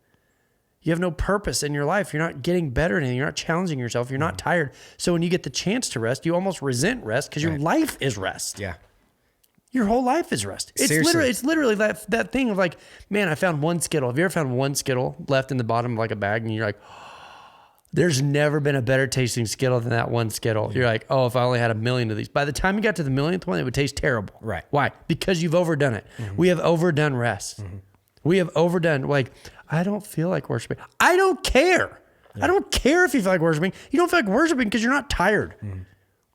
You have no purpose in your life. You're not getting better at anything. You're not challenging yourself. You're not tired. So when you get the chance to rest, you almost resent rest because your life is rest. Yeah. Your whole life is rest. It's literally that thing of like, man, I found one Skittle. Have you ever found one Skittle left in the bottom of like a bag and you're like, there's never been a better tasting Skittle than that one Skittle. You're like, oh, if I only had 1 million of these. By the time you got to the millionth one, it would taste terrible. Right. Why? Because you've overdone it. We have overdone rest. We have overdone, like, I don't feel like worshiping. I don't care. I don't care if you feel like worshiping. You don't feel like worshiping because you're not tired.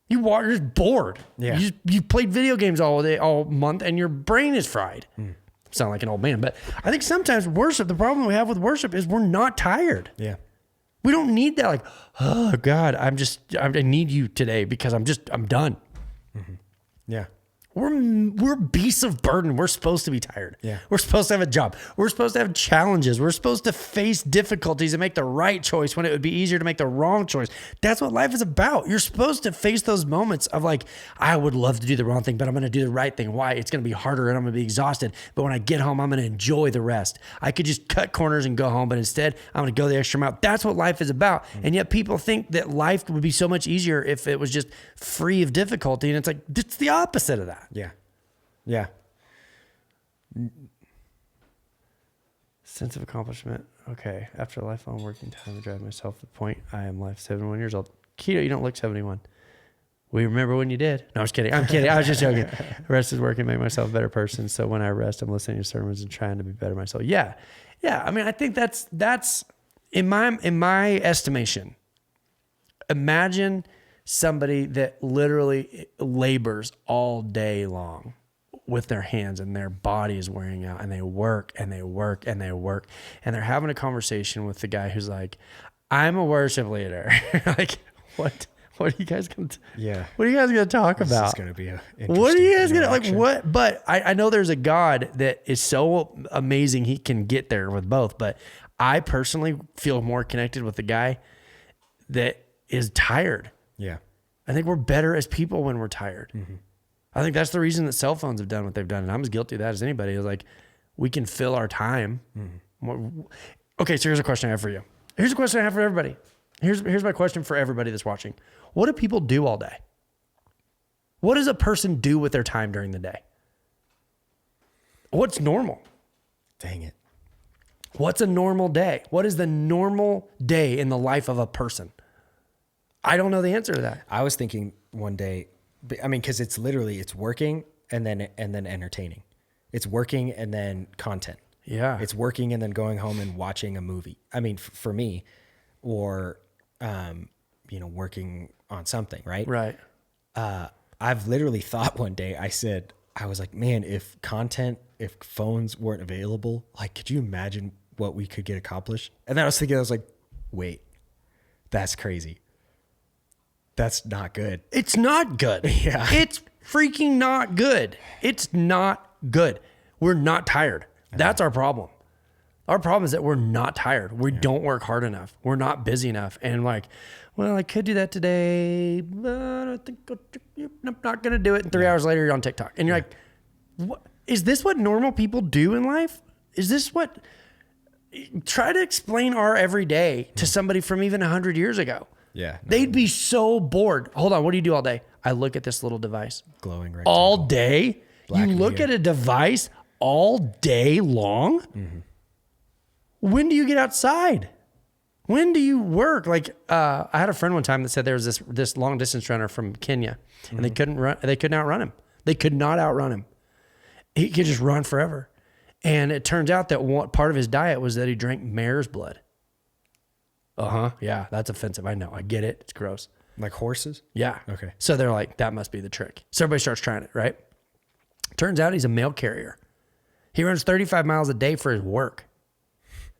You're just bored. Yeah. You played video games all day, all month, and your brain is fried. Sound like an old man, but I think sometimes worship, the problem we have with worship is we're not tired. Yeah. We don't need that. Like, oh God, I need you today because I'm done. Yeah. We're beasts of burden. We're supposed to be tired. Yeah. We're supposed to have a job. We're supposed to have challenges. We're supposed to face difficulties and make the right choice when it would be easier to make the wrong choice. That's what life is about. You're supposed to face those moments of like, I would love to do the wrong thing, but I'm going to do the right thing. Why? It's going to be harder and I'm going to be exhausted. But when I get home, I'm going to enjoy the rest. I could just cut corners and go home, but instead I'm going to go the extra mile. That's what life is about. And yet people think that life would be so much easier if it was just free of difficulty. And it's like, it's the opposite of that. Yeah. Yeah. Sense of accomplishment. Okay. After a lifelong working time, I drive myself to the point I am life 71 years old. Keto, you don't look 71. We remember when you did. No, I was kidding. I'm kidding. I was just joking. Rest is working, make myself a better person. So when I rest, I'm listening to sermons and trying to be better myself. Yeah. Yeah. I mean, I think that's in my estimation. Imagine somebody that literally labors all day long with their hands and their body is wearing out and they work and they work and they work and they're having a conversation with the guy who's like, I'm a worship leader. Like, what are you guys going to, what are you guys going to talk about? This is going to be what are you guys going to, like, what? But I know there's a God that is so amazing. He can get there with both, but I personally feel more connected with the guy that is tired. Yeah. I think we're better as people when we're tired. I think that's the reason that cell phones have done what they've done. And I'm as guilty of that as anybody. It's like, we can fill our time. Okay. So here's a question I have for you. Here's a question I have for everybody. Here's my question for everybody that's watching. What do people do all day? What does a person do with their time during the day? What's normal? Dang it. What's a normal day? What is the normal day in the life of a person? I don't know the answer to that. I was thinking one day, I mean, because it's literally, it's working and then entertaining. It's working and then content. Yeah. It's working and then going home and watching a movie. I mean, for me, or, working on something, right? Right. I've literally thought one day, I was like, man, if phones weren't available, like, could you imagine what we could get accomplished? And then I was like, wait, that's crazy. That's not good. It's not good. Yeah. It's freaking not good. It's not good. We're not tired. That's our problem. Our problem is that we're not tired. We don't work hard enough. We're not busy enough. And like, well, I could do that today, but I think I'm not going to do it. And 3 hours later, you're on TikTok. And you're like, what? Is this what normal people do in life? Is this what... Try to explain our everyday to somebody from even 100 years ago. Yeah. They'd be so bored. Hold on. What do you do all day? I look at this little device. Glowing rectangle. All day? Black you look at a device all day long? Mm-hmm. When do you get outside? When do you work? Like, I had a friend one time that said there was this long distance runner from Kenya and they couldn't outrun him. They could not outrun him. He could just run forever. And it turns out that one part of his diet was that he drank mare's blood. Yeah, that's offensive. I know. I get it. It's gross. Like horses? Yeah. Okay. So they're like, that must be the trick. So everybody starts trying it, right? Turns out he's a mail carrier. He runs 35 miles a day for his work.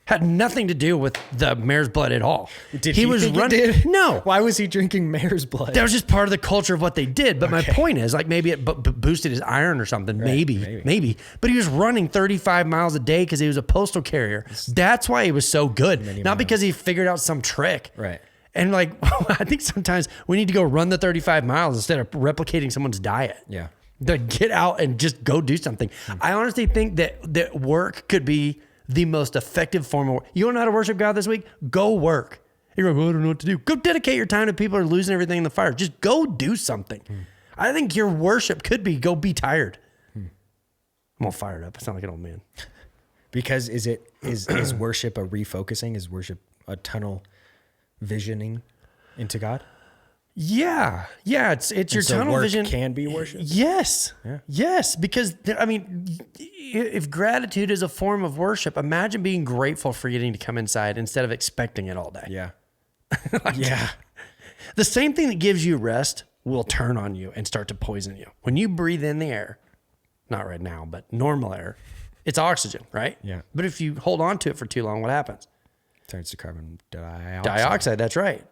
Had nothing to do with the mare's blood at all. Did he think it did? No. Why was he drinking mare's blood? That was just part of the culture of what they did. But my point is, like, maybe it boosted his iron or something. Maybe. But he was running 35 miles a day because he was a postal carrier. That's why he was so good. Not because he figured out some trick. Right. And like, I think sometimes we need to go run the 35 miles instead of replicating someone's diet. Yeah. To get out and just go do something. I honestly think that work could be the most effective form of work. You want to know how to worship God this week? Go work. You're like, well, I don't know what to do. Go dedicate your time to people who are losing everything in the fire. Just go do something. I think your worship could be go be tired. I'm all fired up. I sound like an old man. Because is worship a refocusing? Is worship a tunnel visioning into God? Yeah. It's your so tunnel work vision. Can be worship? Yes. Yeah. Yes. Because I mean, if gratitude is a form of worship, imagine being grateful for getting to come inside instead of expecting it all day. Yeah. Yeah. The same thing that gives you rest will turn on you and start to poison you. When you breathe in the air, not right now, but normal air, it's oxygen, right? Yeah. But if you hold on to it for too long, what happens? Turns to carbon dioxide. Dioxide, that's right.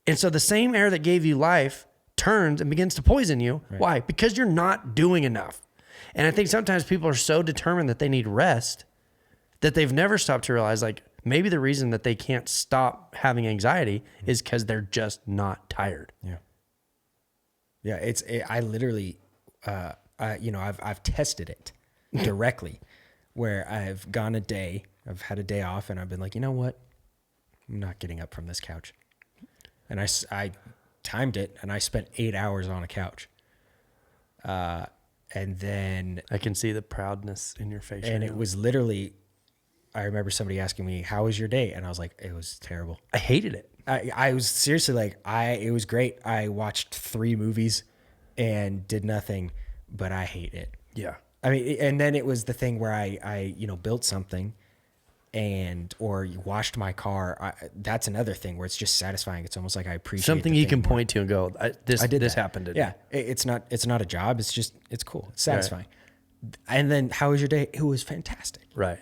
And so the same air that gave you life turns and begins to poison you. Right. Why? Because you're not doing enough. And I think sometimes people are so determined that they need rest that they've never stopped to realize, like, maybe the reason that they can't stop having anxiety is because they're just not tired. Yeah. Yeah. I literally, I've tested it directly where I've gone a day, I've had a day off and I've been like, you know what? I'm not getting up from this couch. And I timed it and I spent 8 hours on a couch. And then I can see the proudness in your face. And it was literally, I remember somebody asking me, how was your day? And I was like, it was terrible. I hated it. I was seriously like, it was great. I watched 3 movies and did nothing, but I hate it. Yeah. I mean, and then it was the thing where I built something or you washed my car. That's another thing where it's just satisfying. It's almost like I appreciate something you can point to and go, this happened to me. Yeah. It's not a job. It's cool. It's satisfying. Right. And then how was your day? It was fantastic. Right.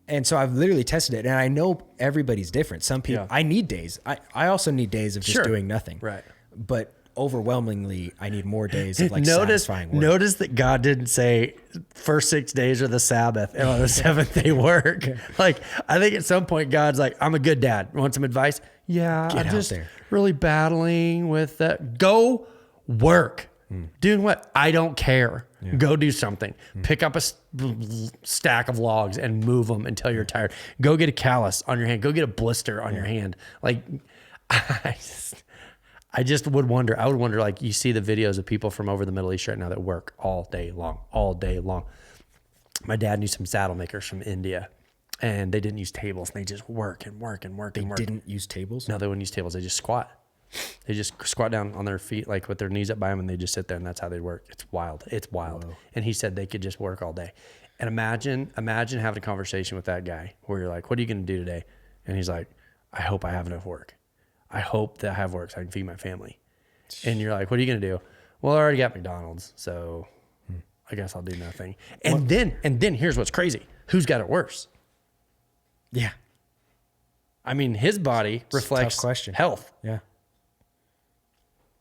And so I've literally tested it and I know everybody's different. Some people, I need days. I also need days of just doing nothing. Right. But overwhelmingly, I need more days of satisfying work. Notice that God didn't say first 6 days are the Sabbath and on the 7th day work. Like, I think at some point God's like, I'm a good dad. Want some advice? Yeah. Get I'm out just there. really battling with that. Go work. Doing what? I don't care. Yeah. Go do something. Pick up a stack of logs and move them until you're tired. Go get a callus on your hand. Go get a blister on your hand. Like, I just would wonder. I would wonder, like, you see the videos of people from over the Middle East right now that work all day long. My dad knew some saddle makers from India, and they didn't use tables. And they just work. They didn't use tables? No, they wouldn't use tables. They just squat. They just squat down on their feet, like with their knees up by them, and they just sit there, and that's how they work. It's wild. Whoa. And he said they could just work all day. And imagine having a conversation with that guy where you're like, what are you going to do today? And he's like, I hope I have enough work. I hope that I have work so I can feed my family. And you're like, what are you going to do? Well, I already got McDonald's, so I guess I'll do nothing. And then here's what's crazy. Who's got it worse? Yeah. I mean, his body reflects health. Yeah.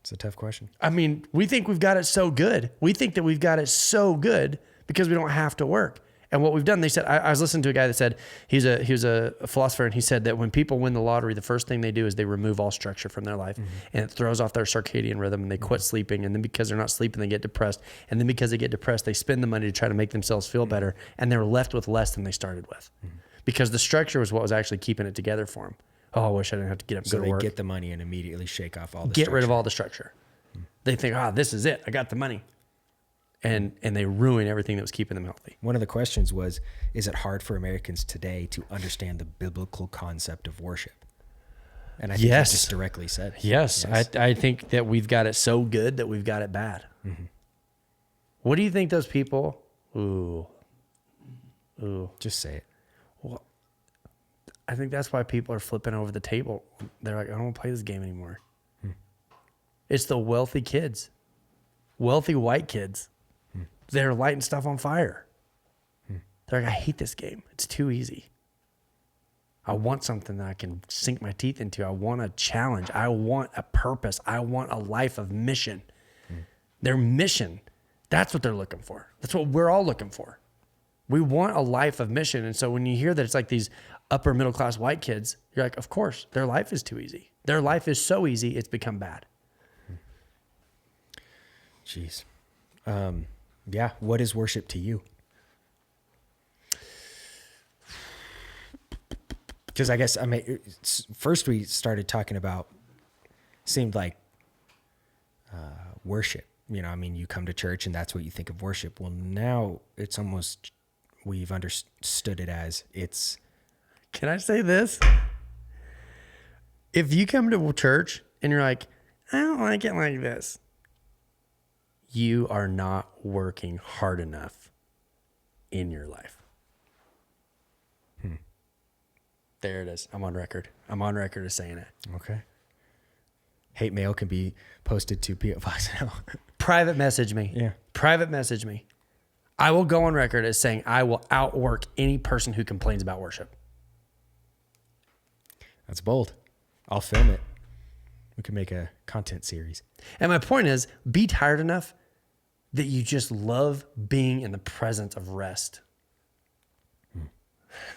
It's a tough question. I mean, we think we've got it so good. We think that we've got it so good because we don't have to work. And what we've done, they said, I was listening to a guy that said, he was a philosopher, and he said that when people win the lottery, the first thing they do is they remove all structure from their life, and it throws off their circadian rhythm, and they quit sleeping. And then because they're not sleeping, they get depressed. And then because they get depressed, they spend the money to try to make themselves feel better, and they're left with less than they started with, because the structure was what was actually keeping it together for them. Oh, I wish I didn't have to get up and go to work. So they get the money and immediately shake off all the Get rid of all the structure. They think, this is it. I got the money. And they ruin everything that was keeping them healthy. One of the questions was, is it hard for Americans today to understand the biblical concept of worship? And I think I just directly said. Yes. I think that we've got it so good that we've got it bad. What do you think those people... Ooh. Just say it. Well, I think that's why people are flipping over the table. They're like, I don't want to play this game anymore. It's the wealthy kids. Wealthy white kids. They're lighting stuff on fire. They're like, I hate this game. It's too easy. I want something that I can sink my teeth into. I want a challenge. I want a purpose. I want a life of mission. Their mission, that's what they're looking for. That's what we're all looking for. We want a life of mission. And so when you hear that it's like these upper middle class white kids, you're like, of course, their life is too easy. Their life is so easy, it's become bad. Jeez. Yeah. What is worship to you? Because I guess, I mean, first we started talking about, seemed like worship. You know, I mean, you come to church and that's what you think of worship. Well, now it's almost, we've understood it as it's. Can I say this? If you come to church and you're like, I don't like it like this, you are not working hard enough in your life. There it is. I'm on record. I'm on record as saying it. Okay. Hate mail can be posted to P.O. Box now. Private message me. Yeah. Private message me. I will go on record as saying I will outwork any person who complains about worship. That's bold. I'll film it. We can make a content series. And my point is, be tired enough that you just love being in the presence of rest.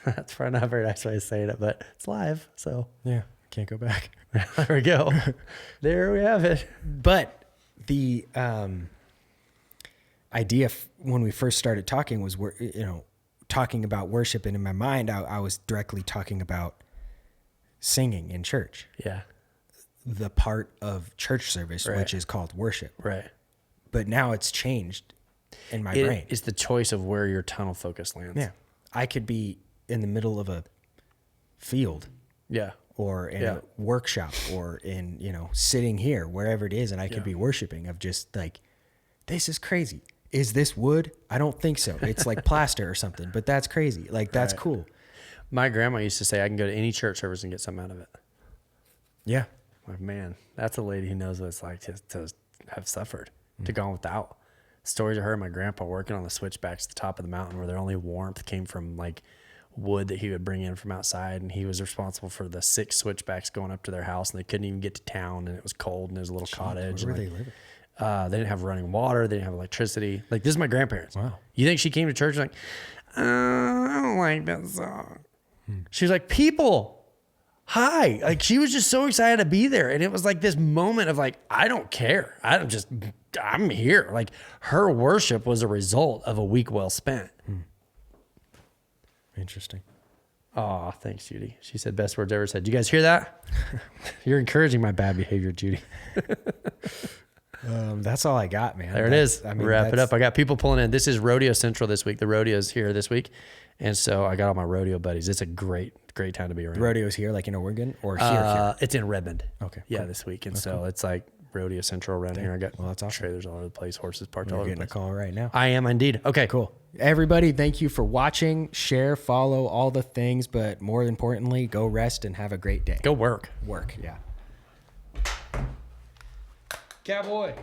That's probably not a very nice way of saying it, but it's live, so. Yeah, can't go back. There we go. There we have it. But the idea when we first started talking was, talking about worship, and in my mind, I was directly talking about singing in church. Yeah. The part of church service, Right. which is called worship. Right. But now it's changed in my brain. It's the choice of where your tunnel focus lands. Yeah. I could be in the middle of a field. Yeah. Or in a workshop, or in, sitting here, wherever it is, and I could be worshiping of just like, this is crazy. Is this wood? I don't think so. It's like plaster or something, but that's crazy. Like, that's cool. My grandma used to say I can go to any church service and get something out of it. Yeah. Like, man, that's a lady who knows what it's like to have suffered, to go on without. Stories of her and my grandpa working on the switchbacks at the top of the mountain where their only warmth came from like wood that he would bring in from outside, and he was responsible for the 6 switchbacks going up to their house, and they couldn't even get to town, and it was cold, and there was a little cottage. Where were and they living? They didn't have running water. They didn't have electricity. Like, this is my grandparents. Wow. You think she came to church like, I don't like that song. She was like, people, hi. Like, she was just so excited to be there. And it was like this moment of like, I don't care. I'm here. Like, her worship was a result of a week well spent. Interesting. Oh, thanks, Judy. She said best words ever said. Do you guys hear that? You're encouraging my bad behavior, Judy. That's all I got, man. There it is. Wrap it up. I got people pulling in. This is Rodeo Central this week. The rodeo's here this week. And so I got all my rodeo buddies. It's a great time to be around. The rodeo's here, like in Oregon, or here? It's in Redmond. Okay. Yeah, Cool. this week. And so it's like Rodeo Central around here. I got Well, that's awesome. trailers all over the place, horses parked all You're over the getting a place. call right now. I am indeed. Okay, Cool. Everybody, thank you for watching. Share, follow, all the things, but more importantly, go rest and have a great day. Go work. Work, yeah. Cowboy.